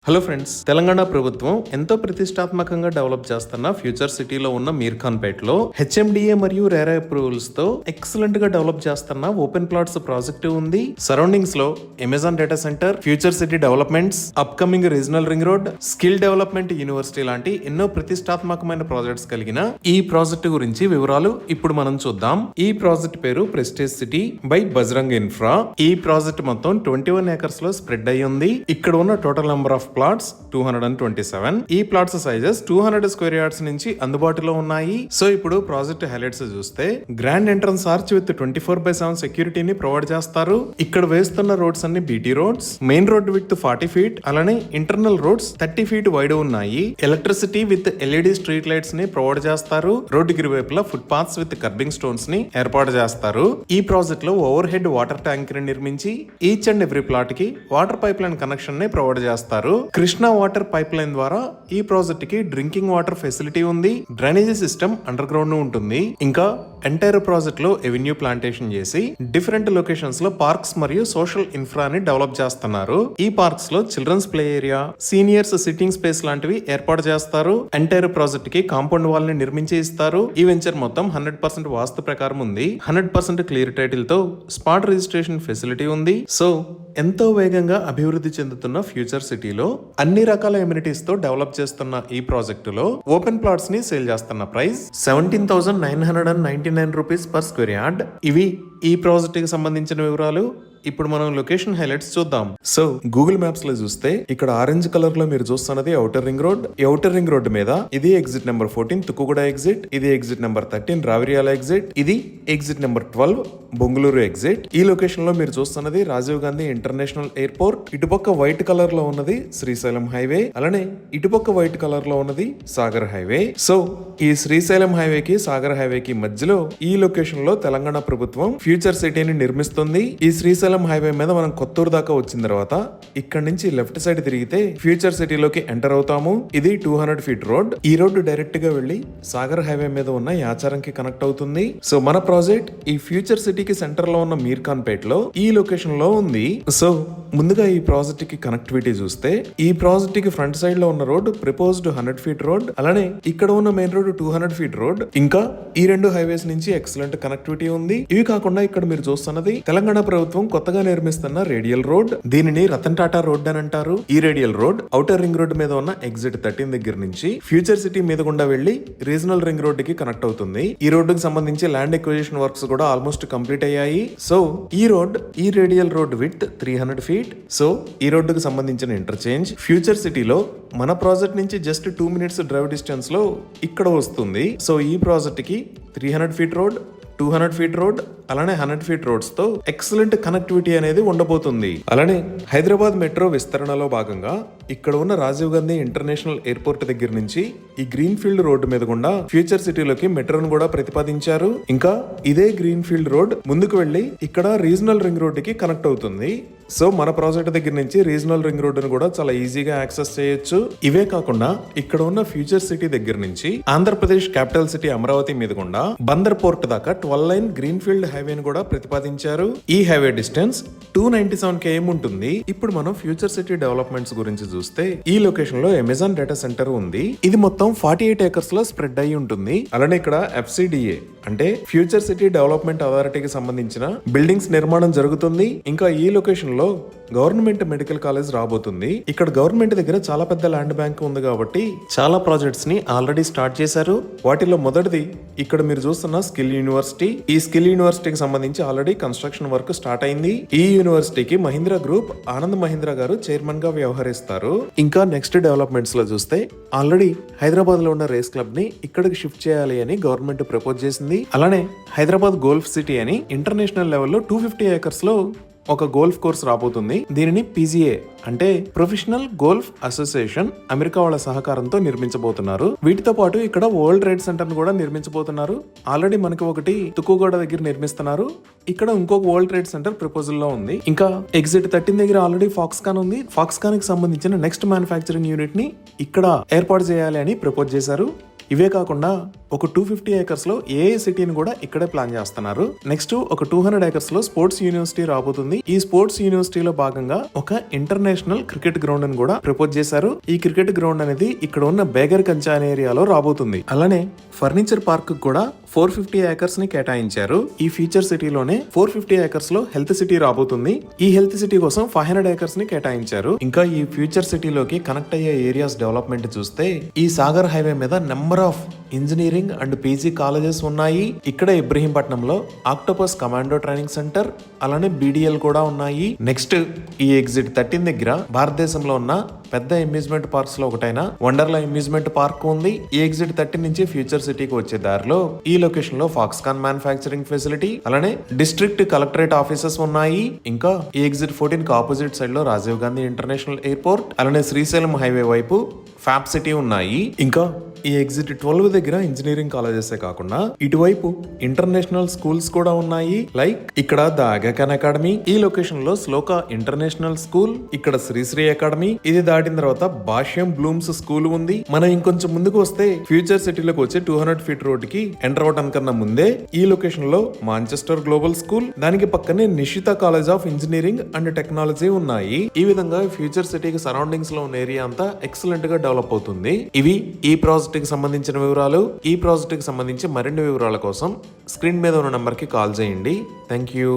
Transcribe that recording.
Hello friends, Telangana ప్రభుత్వం ఎంతో ప్రతిష్టాత్మకంగా డెవలప్ చేస్తున్న ఫ్యూచర్ సిటీలో ఉన్న మీర్ఖాన్పేటలో హెచ్ఎండిఏ మరియు రేరా అప్రూవల్స్ తో ఎక్సలెంట్ గా డెవలప్ చేస్తున్న ఓపెన్ ప్లాట్స్ ప్రాజెక్ట్ ఉంది. సరౌండింగ్స్ లో Amazon data centre, future city developments, upcoming regional ring road, skill development university లాంటి ఎన్నో ప్రతిష్టాత్మకమైన ప్రాజెక్ట్స్ కలిగిన ఈ ప్రాజెక్ట్ గురించి వివరాలు ఇప్పుడు మనం చూద్దాం. ఈ ప్రాజెక్ట్ పేరు prestige city by Bajrang infra. ఈ ప్రాజెక్ట్ మొత్తం 21 ఏకర్స్ లో స్ప్రెడ్ అయ్యి ఉంది. ఇక్కడ ఉన్న టోటల్ నెంబర్ ఆఫ్ ప్లాట్స్ 227. ఈ ప్లాట్స్ సైజెస్ 200 స్క్వేర్ యార్డ్స్ నుంచి అందుబాటులో ఉన్నాయి. సో ఇప్పుడు ప్రాజెక్ట్ హైలైట్స్ చూస్తే గ్రాండ్ ఎంట్రన్స్ ఆర్చ్ విత్ 24/7 సెక్యూరిటీని ప్రొవైడ్ చేస్తారు. ఇక్కడ వేస్తున్న రోడ్స్ అన్ని BT roads. Main road with 40 feet, అలానే ఇంటర్నల్ రోడ్స్ 30 ఫీట్ వైడ్ ఉన్నాయి. Electricity with LED street lights ని ప్రొవైడ్ చేస్తారు. రోడ్డు ఇరువైపులా foot paths with kerbing stones ని ఏర్పాటు చేస్తారు. ఈ ప్రాజెక్ట్ లో ఓవర్ హెడ్ వాటర్ ట్యాంక్ ని నిర్మించి ఈచ్ అండ్ ఎవ్రీ ప్లాట్ కి వాటర్ పైప్ లైన్ కనెక్షన్ ని ప్రొవైడ్ చేస్తారు. కృష్ణా వాటర్ పైప్ లైన్ ద్వారా ఈ ప్రాజెక్ట్ కి డ్రింకింగ్ వాటర్ ఫెసిలిటీ ఉంది. డ్రైనేజీ సిస్టమ్ అండర్ గ్రౌండ్ ఉంటుంది. ఇంకా ఎంటైర్ ప్రాజెక్ట్ లో ఎవెన్యూ ప్లాంటేషన్ చేసి డిఫరెంట్ లొకేషన్స్ లో పార్క్స్ మరియు సోషల్ ఇన్ఫ్రాని డెవలప్ చేస్తున్నారు. ఈ పార్క్స్ లో children's play area, seniors sitting space లాంటివి ఏర్పాటు చేస్తారు. ఎంటైర్ ప్రాజెక్ట్ కి కాంపౌండ్ వాల్ ని నిర్మించి ఇస్తారు. ఈ వెంచర్ మొత్తం 100% వాస్తు ప్రకారం ఉంది. 100% క్లియర్ టైటిల్ తో స్పాట్ రిజిస్ట్రేషన్ ఫెసిలిటీ ఉంది. సో ఎంతో వేగంగా అభివృద్ధి చెందుతున్న ఫ్యూచర్ సిటీలో అన్ని రకాల ఎమ్యూనిటీస్ తో డెవలప్ చేస్తున్న ఈ ప్రాజెక్టులో ఓపెన్ ప్లాట్స్ ని సేల్ చేస్తున్న price 17,999 rupees per square yard. ఇవి ఈ ప్రాజెక్ట్ కి సంబంధించిన వివరాలు. ఇప్పుడు మనం లొకేషన్ హైలైట్స్ చూద్దాం. సో గూగుల్ మ్యాప్స్ లో చూస్తే ఇక్కడ ఆరెంజ్ కలర్ లో మీరు చూస్తున్నది ఔటర్ రింగ్ రోడ్. ఈ ఔటర్ రింగ్ రోడ్ మీద ఇది ఎగ్జిట్ నెంబర్ 14 తుక్కుగూడ ఎగ్జిట్, ఇది ఎగ్జిట్ నెంబర్ 13 రావిరియాల ఎగ్జిట్, ఇది ఎగ్జిట్ నెంబర్ 12 బొంగుళూరు ఎగ్జిట్. ఈ లొకేషన్ లో మీరు చూస్తున్నది రాజీవ్ గాంధీ ఇంటర్నేషనల్ ఎయిర్పోర్ట్. ఇటుపక్క వైట్ కలర్ లో ఉన్నది శ్రీశైలం హైవే, అలానే ఇటుపక్క వైట్ కలర్ లో ఉన్నది సాగర్ హైవే. సో ఈ శ్రీశైలం హైవేకి సాగర్ హైవేకి మధ్యలో ఈ లొకేషన్ లో తెలంగాణ ప్రభుత్వం ఫ్యూచర్ సిటీని నిర్మిస్తుంది. ఈ శ్రీశైలం హైవే మీద మనం కొత్తూరు దాకా వచ్చిన తర్వాత ఇక్కడ నుంచి లెఫ్ట్ సైడ్ తిరిగితే ఫ్యూచర్ సిటీలోకి ఎంటర్ అవుతాము. ఇది 200 ఫీట్ రోడ్. ఈ రోడ్డు డైరెక్ట్ గా వెళ్లి సాగర్ హైవే మీద ఉన్న యాచారం కి కనెక్ట్ అవుతుంది. సో మన ప్రాజెక్ట్ ఈ ఫ్యూచర్ సిటీకి సెంటర్ లో ఉన్న మీర్ఖాన్పేట్ లో ఈ లొకేషన్ లో ఉంది. సో ముందుగా ఈ ప్రాజెక్ట్ కి కనెక్టివిటీ చూస్తే ఈ ప్రాజెక్ట్ కి ఫ్రంట్ సైడ్ లో ఉన్న రోడ్ ప్రపోజ్డ్ 100 ఫీట్ రోడ్, అలానే ఇక్కడ ఉన్న మెయిన్ రోడ్ 200 ఫీట్ రోడ్. ఇంకా ఈ రెండు హైవేస్ నుంచి ఎక్సలెంట్ కనెక్టివిటీ ఉంది. ఇవి కాకుండా ఇక్కడ మీరు చూస్తున్నది తెలంగాణ ప్రభుత్వం కొత్తగా నిర్మిస్తున్న రేడియల్ రోడ్. దీనిని రతన్ టాటా రోడ్ అని అంటారు. ఈ radial road outer ring road మీద ఉన్న ఎగ్జిట్ 13 దగ్గర నుంచి ఫ్యూచర్ సిటీ మీద గుండా వెళ్లి రీజనల్ రింగ్ రోడ్ కి కనెక్ట్ అవుతుంది. ఈ రోడ్ కి సంబంధించి ల్యాండ్ ఎక్విజిషన్ వర్క్స్ కూడా ఆల్మోస్ట్ కంప్లీట్ అయ్యాయి. సో ఈ radial road with 300 feet. So ఈ రోడ్డు కి సంబంధించిన ఇంటర్చేంజ్ ఫ్యూచర్ సిటీలో మన ప్రాజెక్ట్ నుంచి జస్ట్ 2 మినిట్స్ డ్రైవ్ డిస్టెన్స్ లో ఇక్కడ వస్తుంది. సో ఈ ప్రాజెక్ట్ కి 300 ఫీట్ రోడ్, 200 ఫీట్ రోడ్, అలానే 100 ఫీట్ రోడ్స్ తో ఎక్సలెంట్ కనెక్టివిటీ అనేది ఉండబోతుంది. అలానే హైదరాబాద్ మెట్రో విస్తరణలో భాగంగా ఇక్కడ ఉన్న రాజీవ్ గాంధీ ఇంటర్నేషనల్ ఎయిర్పోర్ట్ దగ్గర నుంచి ఈ గ్రీన్ ఫీల్డ్ రోడ్డు మీద గుండా ఫ్యూచర్ సిటీలోకి మెట్రోను కూడా ప్రతిపాదించారు. ఇంకా ఇదే గ్రీన్ ఫీల్డ్ రోడ్ ముందుకు వెళ్లి ఇక్కడ రీజనల్ రింగ్ రోడ్ కి కనెక్ట్ అవుతుంది. సో మన ప్రాజెక్ట్ దగ్గర నుంచి రీజనల్ రింగ్ రోడ్ ను కూడా చాలా ఈజీగా యాక్సెస్ చేయొచ్చు. ఇవే కాకుండా ఇక్కడ ఉన్న ఫ్యూచర్ సిటీ దగ్గర నుంచి ఆంధ్రప్రదేశ్ క్యాపిటల్ సిటీ అమరావతి మీద గుండా బందర్ పోర్ట్ దాకా 12 లైన్ గ్రీన్ ఫీల్డ్ హైవేను కూడా ప్రతిపాదించారు. ఈ హైవే డిస్టెన్స్ 297 km ఉంటుంది. ఇప్పుడు మనం ఫ్యూచర్ సిటీ డెవలప్మెంట్స్ గురించి చూస్తే ఈ లొకేషన్ లో అమెజాన్ డేటా సెంటర్ ఉంది. ఇది మొత్తం 48 ఏకర్స్ లో స్ప్రెడ్ అయి ఉంటుంది. అలానే ఇక్కడ FCDA అంటే ఫ్యూచర్ సిటీ డెవలప్మెంట్ అథారిటీకి సంబంధించిన బిల్డింగ్స్ నిర్మాణం జరుగుతుంది. ఇంకా ఈ లొకేషన్ లో గవర్నమెంట్ మెడికల్ కాలేజ్ రాబోతుంది. ఇక్కడ గవర్నమెంట్ దగ్గర చాలా పెద్ద ల్యాండ్ బ్యాంక్ ఉంది కాబట్టి చాలా ప్రాజెక్ట్స్ ని ఆల్రెడీ స్టార్ట్ చేశారు. వాటిలో మొదటిది ఇక్కడ మీరు చూస్తున్న స్కిల్ యూనివర్సిటీ. ఈ స్కిల్ యూనివర్సిటీకి సంబంధించి ఆల్రెడీ కన్స్ట్రక్షన్ వర్క్ స్టార్ట్ అయింది. ఈ యూనివర్సిటీకి మహీంద్రా గ్రూప్ ఆనంద్ మహీంద్రా గారు చైర్మన్ గా వ్యవహరిస్తారు. ఇంకా నెక్స్ట్ డెవలప్మెంట్స్ లో చూస్తే ఆల్రెడీ హైదరాబాద్ లో ఉన్న రేస్ క్లబ్ ని ఇక్కడికి షిఫ్ట్ చేయాలి అని గవర్నమెంట్ ప్రపోజ్ చేసింది. అలానే హైదరాబాద్ గోల్ఫ్ సిటీ అని ఇంటర్నేషనల్ లెవెల్లో 250 ఏకర్స్ లో ఒక గోల్ఫ్ కోర్స్ రాబోతుంది. దీనిని PGA అంటే ప్రొఫెషనల్ గోల్ఫ్ అసోసియేషన్ అమెరికా వాళ్ళ సహకారంతో నిర్మించబోతున్నారు. వీటితో పాటు ఇక్కడ వరల్డ్ ట్రేడ్ సెంటర్ కూడా నిర్మించబోతున్నారు. ఆల్రెడీ మనకి ఒకటి తుక్కుగూడ దగ్గర నిర్మిస్తున్నారు. ఇక్కడ ఇంకొక వరల్డ్ ట్రేడ్ సెంటర్ ప్రపోజల్ లో ఉంది. ఇంకా ఎగ్జిట్ 13 దగ్గర ఆల్రెడీ ఫాక్స్కాన్ ఉంది. ఫాక్స్కాన్ కి సంబంధించిన నెక్స్ట్ మ్యానుఫ్యాక్చరింగ్ యూనిట్ ని ఇక్కడ ఏర్పాటు చేయాలి అని ప్రపోజ్ చేశారు. ఇవే కాకుండా ఒక 250 ఏకర్స్ లో ఏఐ సిటీని కూడా ఇక్కడే ప్లాన్ చేస్తున్నారు. నెక్స్ట్ ఒక 200 ఏకర్స్ లో స్పోర్ట్స్ యూనివర్సిటీ రాబోతుంది. ఈ స్పోర్ట్స్ యూనివర్సిటీలో భాగంగా ఒక ఇంటర్నేషనల్ క్రికెట్ గ్రౌండ్ అని కూడా ప్రపోజ్ చేశారు. ఈ క్రికెట్ గ్రౌండ్ అనేది ఇక్కడ ఉన్న బేగర్ కంచాన్ ఏరియాలో రాబోతుంది. అలానే ఫర్నిచర్ పార్క్ కూడా 450 ఏకర్స్ ని కేటాయించారు. ఈ ఫ్యూచర్ సిటీలోనే 450 ఏకర్స్ లో హెల్త్ సిటీ రాబోతుంది. ఈ హెల్త్ సిటీ కోసం 500 ఏకర్స్ ని కేటాయించారు. ఇంకా ఈ ఫ్యూచర్ సిటీలోకి కనెక్ట్ అయ్యే ఏరియాస్ డెవలప్మెంట్ చూస్తే ఈ సాగర్ హైవే మీద number of engineering and PG colleges ఉన్నాయి. ఇక్కడ ఇబ్రహీంపట్నంలో ఆక్టోపస్ కమాండో ట్రైనింగ్ సెంటర్ అలానే BDL కూడా ఉన్నాయి. నెక్స్ట్ ఈ ఎగ్జిట్ 13 దగ్గర భారతదేశంలో ఉన్న పెద్ద అమ్యూజ్మెంట్ పార్క్స్ లో ఒకటైన వండర్లా అమ్యూజ్మెంట్ పార్క్ ఉంది. ఈ ఎగ్జిట్ 13 నుంచి ఫ్యూచర్ సిటీకి వచ్చే దారిలో ఈ లొకేషన్ లో ఫాక్స్కాన్ మ్యానుఫ్యాక్చరింగ్ ఫెసిలిటీ అలానే డిస్ట్రిక్ట్ కలెక్టరేట్ ఆఫీసెస్ ఉన్నాయి. ఇంకా ఈ ఎగ్జిట్ 14 కి ఆపోజిట్ సైడ్ లో రాజీవ్ గాంధీ ఇంటర్నేషనల్ ఎయిర్పోర్ట్ అలానే శ్రీశైలం హైవే వైపు ఫ్యాబ్ సిటీ ఉన్నాయి. ఇంకా ఈ ఎగ్జిట్ 12 దగ్గర ఇంజనీరింగ్ కాలేజెస్ కాకుండా ఇటువైపు ఇంటర్నేషనల్ స్కూల్స్ కూడా ఉన్నాయి. లైక్ ఇక్కడ ద అగాఖాన్ అకాడమీ, ఈ లొకేషన్ లో శ్లోక ఇంటర్నేషనల్ స్కూల్, ఇక్కడ శ్రీశ్రీ అకాడమీ, ఇది దాటిన తర్వాత భాష్యం బ్లూమ్స్ స్కూల్ ఉంది. మనం ఇంకొంచెం ముందుకు వస్తే ఫ్యూచర్ సిటీలోకి వచ్చే 200 ఫీట్ రోడ్ కి ఎంటర్ అవడం కన్నా ముందే ఈ లొకేషన్ లో మాంచెస్టర్ గ్లోబల్ స్కూల్, దానికి పక్కనే Nishitha college of engineering and technology ఉన్నాయి. ఈ విధంగా ఫ్యూచర్ సిటీకి సరౌండింగ్స్ లో ఉన్న ఏరియా అంతా ఎక్సలెంట్ గా డెవలప్ అవుతుంది. ఇవి ఈ ప్రాజెక్ట్ కి సంబంధించిన వివరాలు. ఈ ప్రాజెక్ట్ కి సంబంధించి మరిన్ని వివరాల కోసం స్క్రీన్ మీద ఉన్న నంబర్ కి కాల్ చేయండి. Thank you.